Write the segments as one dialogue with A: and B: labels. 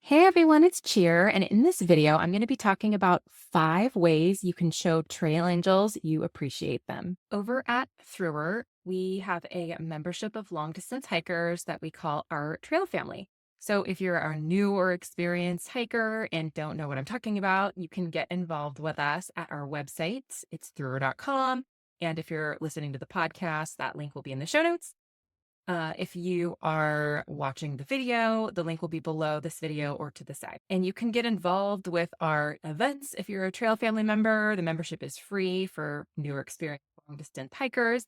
A: Hey everyone, it's Cheer, and in this video, I'm going to be talking about 5 ways you can show trail angels you appreciate them. Over at Thru-Hikers, we have a membership of long distance hikers that we call our trail family. So if you're a new or experienced hiker and don't know what I'm talking about, you can get involved with us at our website. It's thru-hiker.com. And if you're listening to the podcast, that link will be in the show notes. If you are watching the video, the link will be below this video or to the side. And you can get involved with our events. If you're a trail family member, the membership is free for newer experienced long distance hikers.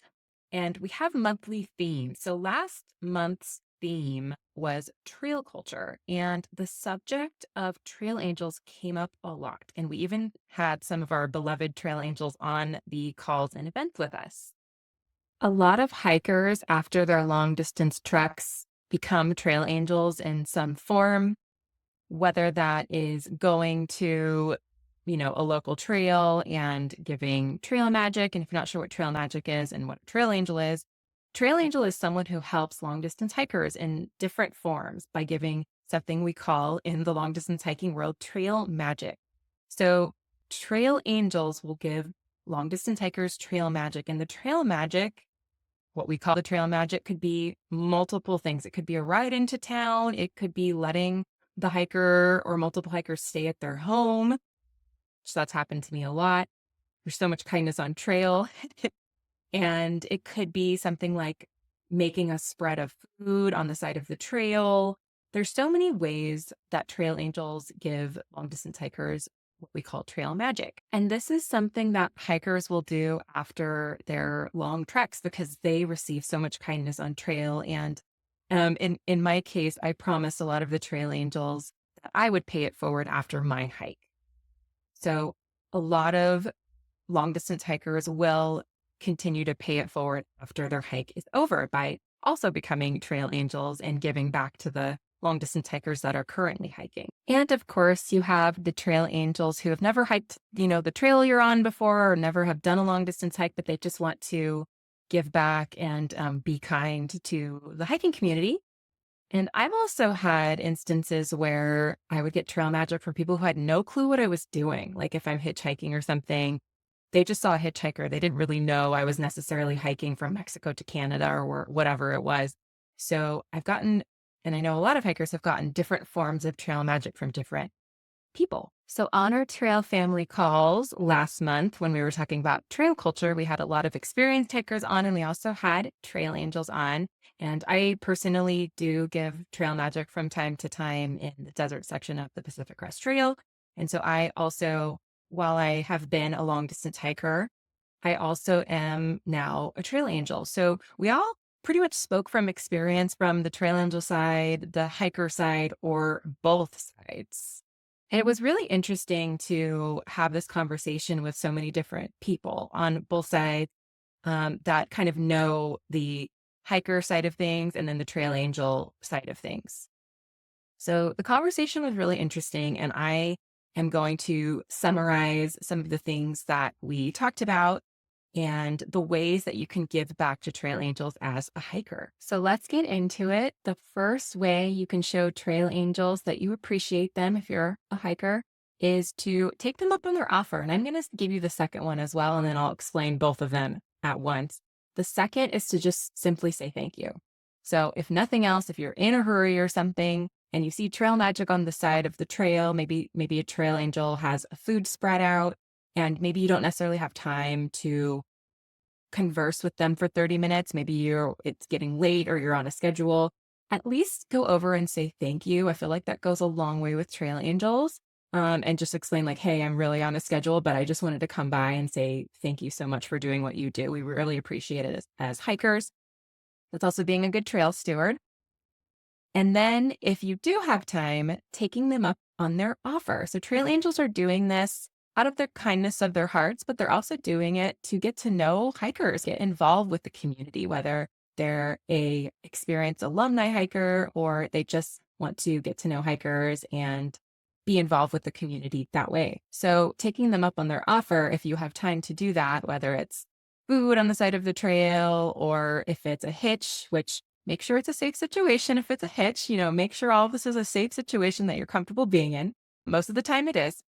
A: And we have monthly themes. So last month's theme was trail culture, and the subject of trail angels came up a lot. And we even had some of our beloved trail angels on the calls and events with us. A lot of hikers, after their long distance treks, become trail angels in some form, whether that is going to, a local trail and giving trail magic. And if you're not sure what trail magic is and what a trail angel is someone who helps long distance hikers in different forms by giving something we call in the long distance hiking world trail magic. So trail angels will give long distance hikers trail magic, and the trail magic, what we call the trail magic, could be multiple things. It could be a ride into town. It could be letting the hiker or multiple hikers stay at their home. So that's happened to me a lot. There's so much kindness on trail. And it could be something like making a spread of food on the side of the trail. There's so many ways that trail angels give long distance hikers what we call trail magic. And this is something that hikers will do after their long treks because they receive so much kindness on trail. And in my case, I promised a lot of the trail angels that I would pay it forward after my hike. So a lot of long distance hikers will continue to pay it forward after their hike is over by also becoming trail angels and giving back to the long distance hikers that are currently hiking. And of course, you have the trail angels who have never hiked, the trail you're on before, or never have done a long distance hike, but they just want to give back and be kind to the hiking community. And I've also had instances where I would get trail magic from people who had no clue what I was doing. Like if I'm hitchhiking or something, they just saw a hitchhiker. They didn't really know I was necessarily hiking from Mexico to Canada or whatever it was. So I've gotten, and I know a lot of hikers have gotten different forms of trail magic from different people. So on our trail family calls last month, when we were talking about trail culture, we had a lot of experienced hikers on, and we also had trail angels on. And I personally do give trail magic from time to time in the desert section of the Pacific Crest Trail. And so I also, while I have been a long distance hiker, I also am now a trail angel. So we all pretty much spoke from experience from the trail angel side, the hiker side, or both sides. And it was really interesting to have this conversation with so many different people on both sides that kind of know the hiker side of things and then the trail angel side of things. So the conversation was really interesting, and I am going to summarize some of the things that we talked about and the ways that you can give back to trail angels as a hiker. So let's get into it. The first way you can show trail angels that you appreciate them if you're a hiker is to take them up on their offer. And I'm going to give you the second one as well, and then I'll explain both of them at once. The second is to just simply say thank you. So if nothing else, if you're in a hurry or something and you see trail magic on the side of the trail, maybe a trail angel has a food spread out, and maybe you don't necessarily have time to converse with them for 30 minutes. Maybe it's getting late or you're on a schedule. At least go over and say thank you. I feel like that goes a long way with trail angels. And just explain like, hey, I'm really on a schedule, but I just wanted to come by and say thank you so much for doing what you do. We really appreciate it as hikers. That's also being a good trail steward. And then if you do have time, taking them up on their offer. So trail angels are doing this out of their kindness of their hearts, but they're also doing it to get to know hikers, get involved with the community, whether they're a experienced alumni hiker or they just want to get to know hikers and be involved with the community that way. So taking them up on their offer, if you have time to do that, whether it's food on the side of the trail or if it's a hitch, which Make sure it's a safe situation. If it's a hitch, make sure all of this is a safe situation that you're comfortable being in. Most of the time it is.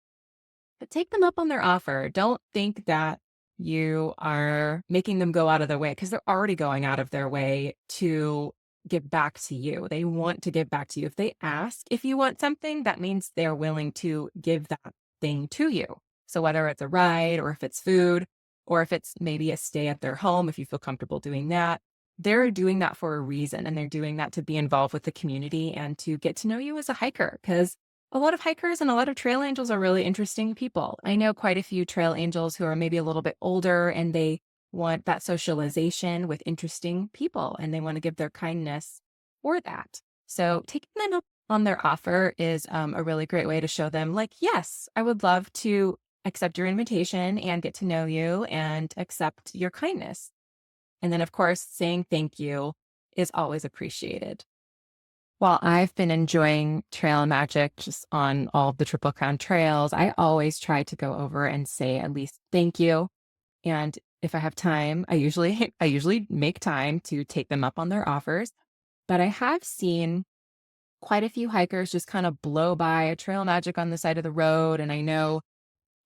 A: But take them up on their offer. Don't think that you are making them go out of their way because they're already going out of their way to give back to you. They want to give back to you. If they ask if you want something, that means they're willing to give that thing to you. So whether it's a ride or if it's food or if it's maybe a stay at their home, if you feel comfortable doing that, they're doing that for a reason. And they're doing that to be involved with the community and to get to know you as a hiker because a lot of hikers and a lot of trail angels are really interesting people. I know quite a few trail angels who are maybe a little bit older and they want that socialization with interesting people and they want to give their kindness for that. So taking them up on their offer is a really great way to show them, like, yes, I would love to accept your invitation and get to know you and accept your kindness. And then, of course, saying thank you is always appreciated. While I've been enjoying trail magic just on all of the Triple Crown trails, I always try to go over and say at least thank you. And if I have time, I usually make time to take them up on their offers. But I have seen quite a few hikers just kind of blow by a trail magic on the side of the road. And I know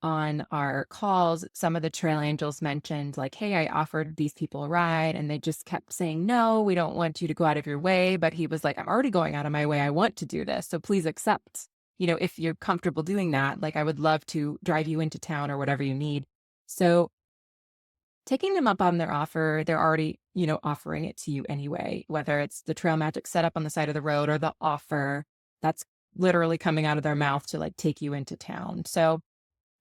A: on our calls, some of the trail angels mentioned, like, hey, I offered these people a ride, and they just kept saying, no, we don't want you to go out of your way. But he was like, I'm already going out of my way. I want to do this. So please accept, if you're comfortable doing that, like, I would love to drive you into town or whatever you need. So taking them up on their offer, they're already, offering it to you anyway, whether it's the trail magic set up on the side of the road or the offer that's literally coming out of their mouth to like take you into town. So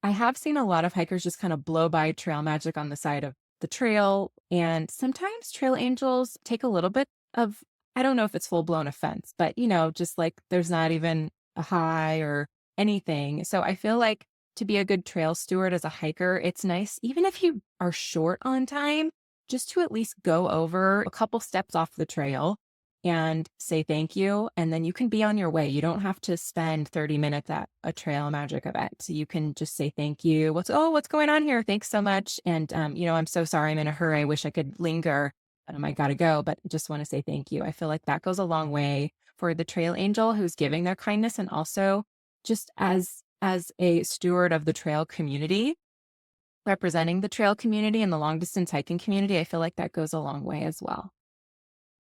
A: I have seen a lot of hikers just kind of blow by trail magic on the side of the trail. And sometimes trail angels take a little bit of, I don't know if it's full blown offense, but just like there's not even a hi or anything. So I feel like to be a good trail steward as a hiker, it's nice, even if you are short on time, just to at least go over a couple steps off the trail and say thank you. And then you can be on your way. You don't have to spend 30 minutes at a trail magic event. So you can just say thank you. What's going on here? Thanks so much. And, I'm so sorry. I'm in a hurry. I wish I could linger. I got to go, but just want to say thank you. I feel like that goes a long way for the trail angel who's giving their kindness and also just as a steward of the trail community, representing the trail community and the long distance hiking community. I feel like that goes a long way as well.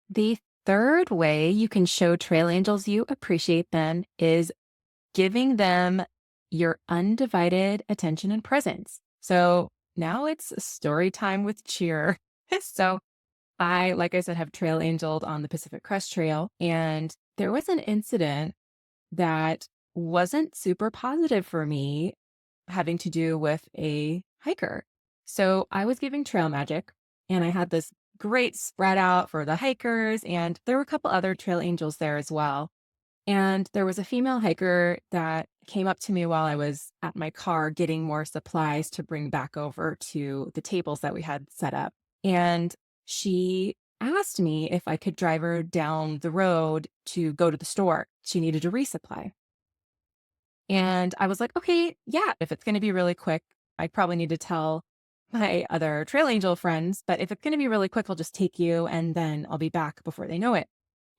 A: The third way you can show trail angels you appreciate them is giving them your undivided attention and presence. So now it's story time with cheer. So I, like I said, have trail angeled on the Pacific Crest Trail, and there was an incident that wasn't super positive for me having to do with a hiker. So I was giving trail magic and I had this great spread out for the hikers, and there were a couple other trail angels there as well. And there was a female hiker that came up to me while I was at my car getting more supplies to bring back over to the tables that we had set up. And she asked me if I could drive her down the road to go to the store. She needed a resupply. And I was like, okay, yeah, if it's going to be really quick, I probably need to tell my other trail angel friends, but if it's going to be really quick, I'll just take you and then I'll be back before they know it.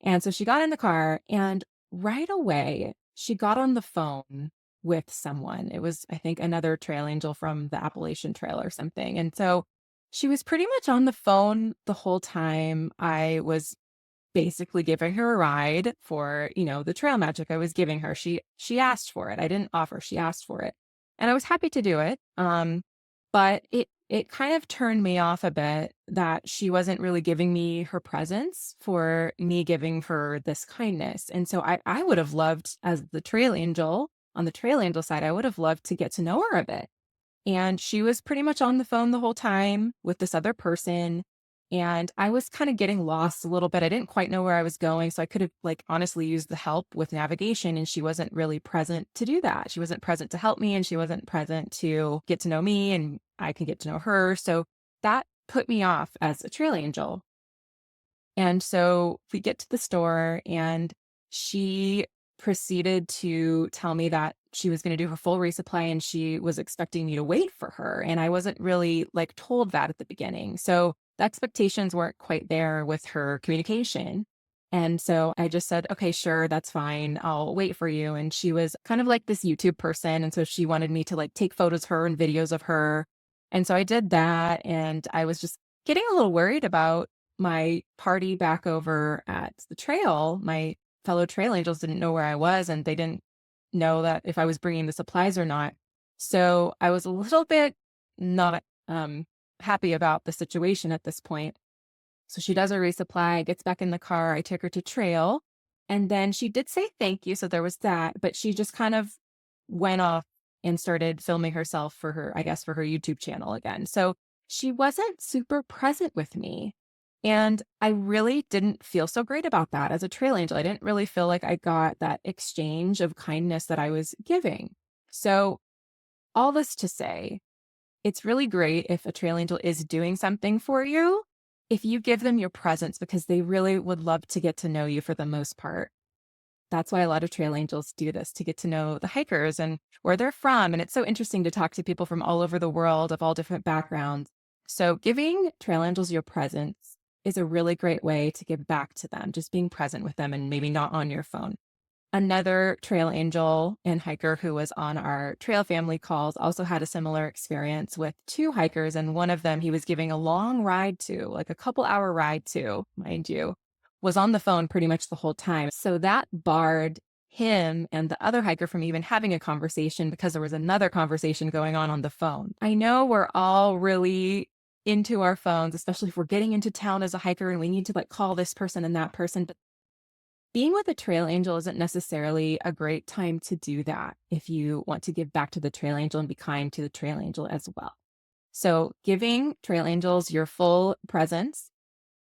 A: And so she got in the car and right away she got on the phone with someone. It was, I think, another trail angel from the Appalachian Trail or something. And so she was pretty much on the phone the whole time I was basically giving her a ride for, the trail magic I was giving her. She asked for it. I didn't offer, she asked for it. And I was happy to do it. But it kind of turned me off a bit that she wasn't really giving me her presence for me giving her this kindness. And so I would have loved, as the trail angel, on the trail angel side, I would have loved to get to know her a bit. And she was pretty much on the phone the whole time with this other person. And I was kind of getting lost a little bit. I didn't quite know where I was going. So I could have honestly used the help with navigation. And she wasn't really present to do that. She wasn't present to help me and she wasn't present to get to know me and I could get to know her. So that put me off as a trail angel. And so we get to the store and she proceeded to tell me that she was going to do her full resupply and she was expecting me to wait for her. And I wasn't really told that at the beginning. So the expectations weren't quite there with her communication. And so I just said, okay, sure, that's fine. I'll wait for you. And she was kind of like this YouTube person. And so she wanted me to like take photos of her and videos of her. And so I did that. And I was just getting a little worried about my party back over at the trail. My fellow trail angels didn't know where I was, and they didn't know that if I was bringing the supplies or not. So I was a little bit not happy about the situation at this point. So she does her resupply, gets back in the car. I took her to trail, and then she did say thank you. So there was that, but she just kind of went off and started filming herself for her, I guess, for her YouTube channel again. So she wasn't super present with me. And I really didn't feel so great about that as a trail angel. I didn't really feel like I got that exchange of kindness that I was giving. So, all this to say, it's really great if a trail angel is doing something for you, if you give them your presence because they really would love to get to know you for the most part. That's why a lot of trail angels do this, to get to know the hikers and where they're from. And it's so interesting to talk to people from all over the world of all different backgrounds. So giving trail angels your presence is a really great way to give back to them, just being present with them and maybe not on your phone. Another trail angel and hiker who was on our trail family calls also had a similar experience with two hikers. And one of them he was giving a long ride to, like a couple-hour ride to, mind you, was on the phone pretty much the whole time. So that barred him and the other hiker from even having a conversation because there was another conversation going on the phone. I know we're all really into our phones, especially if we're getting into town as a hiker and we need to like call this person and that person. But being with a trail angel isn't necessarily a great time to do that if you want to give back to the trail angel and be kind to the trail angel as well. So giving trail angels your full presence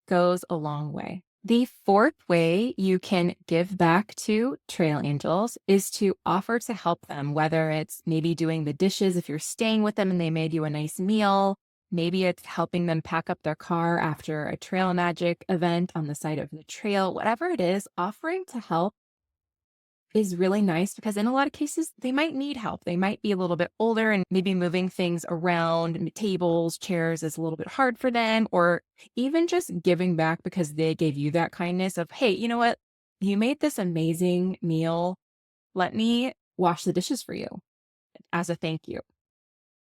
A: goes a long way. The fourth way you can give back to trail angels is to offer to help them, whether it's maybe doing the dishes if you're staying with them and they made you a nice meal. Maybe it's helping them pack up their car after a trail magic event on the side of the trail. Whatever it is, offering to help is really nice because in a lot of cases, they might need help. They might be a little bit older and maybe moving things around, tables, chairs is a little bit hard for them, or even just giving back because they gave you that kindness of, hey, you know what? You made this amazing meal. Let me wash the dishes for you as a thank you.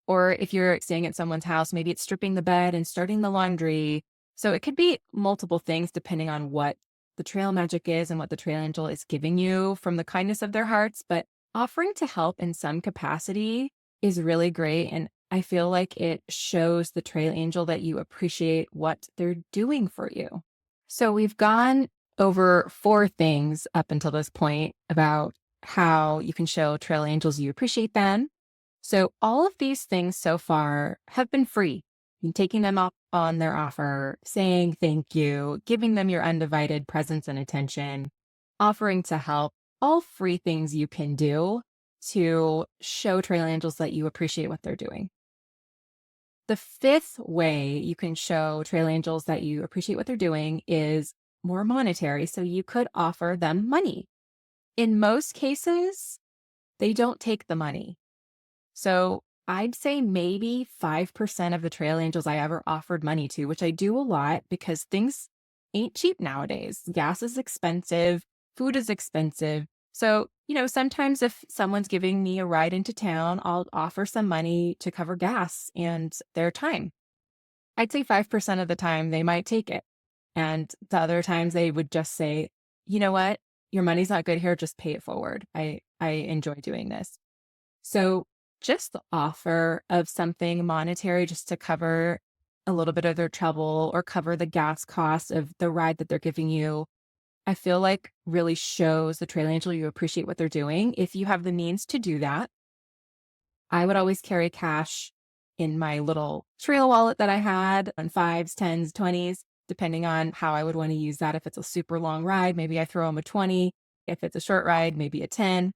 A: Or if you're staying at someone's house, maybe it's stripping the bed and starting the laundry. So it could be multiple things depending on what the trail magic is and what the trail angel is giving you from the kindness of their hearts. But offering to help in some capacity is really great. And I feel like it shows the trail angel that you appreciate what they're doing for you. So we've gone over 4 things up until this point about how you can show trail angels you appreciate them. So all of these things so far have been free. You're taking them up on their offer, saying thank you, giving them your undivided presence and attention, offering to help, all free things you can do to show trail angels that you appreciate what they're doing. The fifth way you can show trail angels that you appreciate what they're doing is more monetary. So you could offer them money. In most cases, they don't take the money. So I'd say maybe 5% of the trail angels I ever offered money to, which I do a lot because things ain't cheap nowadays. Gas is expensive, food is expensive. So, sometimes if someone's giving me a ride into town, I'll offer some money to cover gas and their time. I'd say 5% of the time they might take it. And the other times they would just say, you know what? Your money's not good here. Just pay it forward. I enjoy doing this. So just the offer of something monetary just to cover a little bit of their trouble or cover the gas costs of the ride that they're giving you, I feel like really shows the trail angel you appreciate what they're doing. If you have the means to do that, I would always carry cash in my little trail wallet that I had on 5s, 10s, 20s, depending on how I would want to use that. If it's a super long ride, maybe I throw them a 20. If it's a short ride, maybe a 10.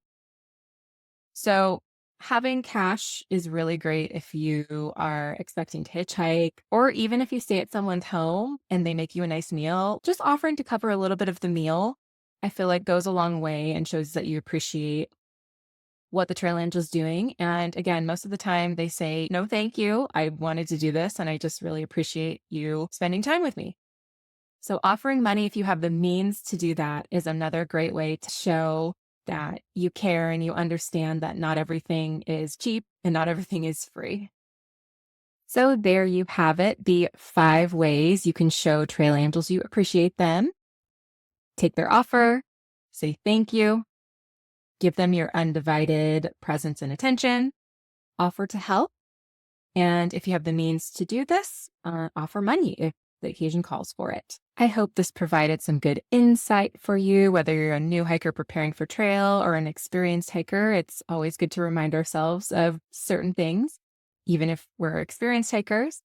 A: So having cash is really great if you are expecting to hitchhike, or even if you stay at someone's home and they make you a nice meal, just offering to cover a little bit of the meal, I feel like goes a long way and shows that you appreciate what the trail angel is doing. And again, most of the time they say, no, thank you. I wanted to do this and I just really appreciate you spending time with me. So offering money, if you have the means to do that, is another great way to show that you care and you understand that not everything is cheap and not everything is free. So there you have it, the 5 ways you can show trail angels you appreciate them. Take their offer, say thank you, give them your undivided presence and attention, offer to help, and if you have the means to do this, offer money if the occasion calls for it. I hope this provided some good insight for you, whether you're a new hiker preparing for trail or an experienced hiker. It's always good to remind ourselves of certain things, even if we're experienced hikers,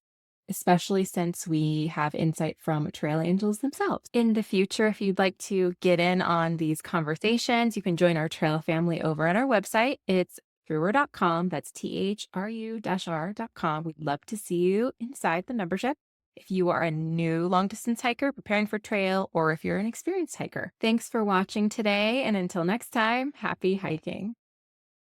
A: especially since we have insight from trail angels themselves. In the future, if you'd like to get in on these conversations, you can join our trail family over at our website. It's thru-r.com. That's THRU-r.com. We'd love to see you inside the membership if you are a new long distance hiker preparing for trail, or if you're an experienced hiker. Thanks for watching today, and until next time, happy hiking.